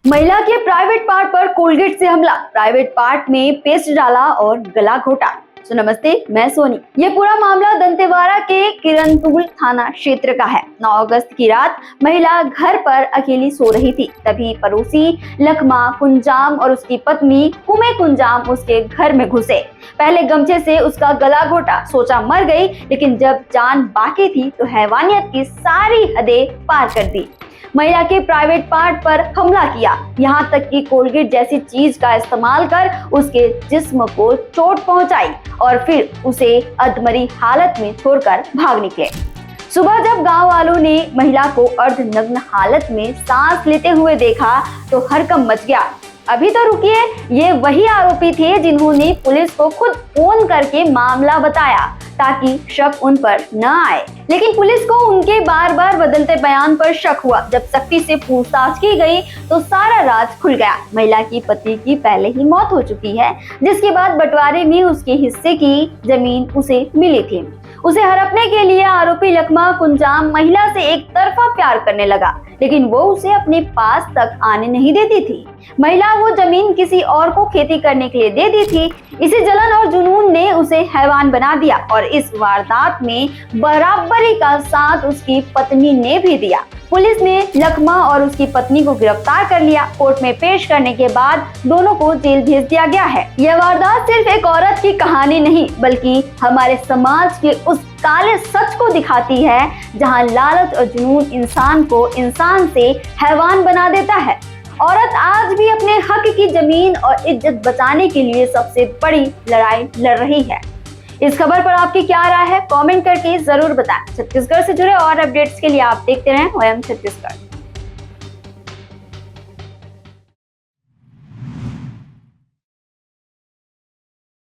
महिला के private part पर कोलगेट से हमला, प्राइवेट पार्ट में पेस्ट डाला और गला घोटा। तो नमस्ते, मैं सोनी। ये पूरा मामला दंतेवाड़ा के किरंदुल थाना क्षेत्र का है। 9 अगस्त की रात महिला घर पर अकेली सो रही थी, तभी पड़ोसी लखमा कुंजाम और उसकी पत्नी कुमे कुंजाम उसके घर में घुसे। पहले गमछे से उसका गला घोटा, सोचा मर गई, लेकिन जब जान बाकी थी तो हैवानियत की सारी हदें पार कर दी। महिला के प्राइवेट पार्ट पर हमला किया, यहाँ तक कि कोलगेट जैसी चीज का इस्तेमाल कर उसके जिस्म को चोट पहुंचाई और फिर उसे अधमरी हालत में छोड़कर भाग निकले। सुबह जब गांव वालों ने महिला को अर्धनग्न हालत में सांस लेते हुए देखा तो हड़कंप मच गया। अभी तो रुकिए, ये वही आरोपी थे जिन्होंने पुलिस को खुद फोन करके मामला बताया ताकि शक उन पर न आए, लेकिन पुलिस को उनके बार बार बदलते बयान पर शक हुआ। जब सख्ती से पूछताछ की गई तो सारा राज खुल गया। महिला की पति की पहले ही मौत हो चुकी है, जिसके बाद बंटवारे में उसके हिस्से की जमीन उसे मिली थी। उसे हड़पने के लिए आरोपी लखमा कुंजाम महिला से एक तरफा प्यार करने लगा, लेकिन वो उसे अपने पास तक आने नहीं देती थी। महिला वो जमीन किसी और को खेती करने के लिए दे दी थी। इसी जलन और जुनून ने उसे हैवान बना दिया और इस वारदात में बराबरी का साथ उसकी पत्नी ने भी दिया। पुलिस ने लखमा और उसकी पत्नी को गिरफ्तार कर लिया। कोर्ट में पेश करने के बाद दोनों को जेल भेज दिया गया है। यह वारदात सिर्फ एक औरत की कहानी नहीं, बल्कि हमारे समाज के उस काले सच को दिखाती है जहां लालच और जुनून इंसान को इंसान से हैवान बना देता है। औरत आज भी अपने हक की जमीन और इज्जत बचाने के लिए सबसे बड़ी लड़ाई लड़ रही है। इस खबर पर आपकी क्या राय है, कमेंट करके जरूर बताएं। छत्तीसगढ़ से जुड़े और अपडेट्स के लिए आप देखते रहें OM छत्तीसगढ़।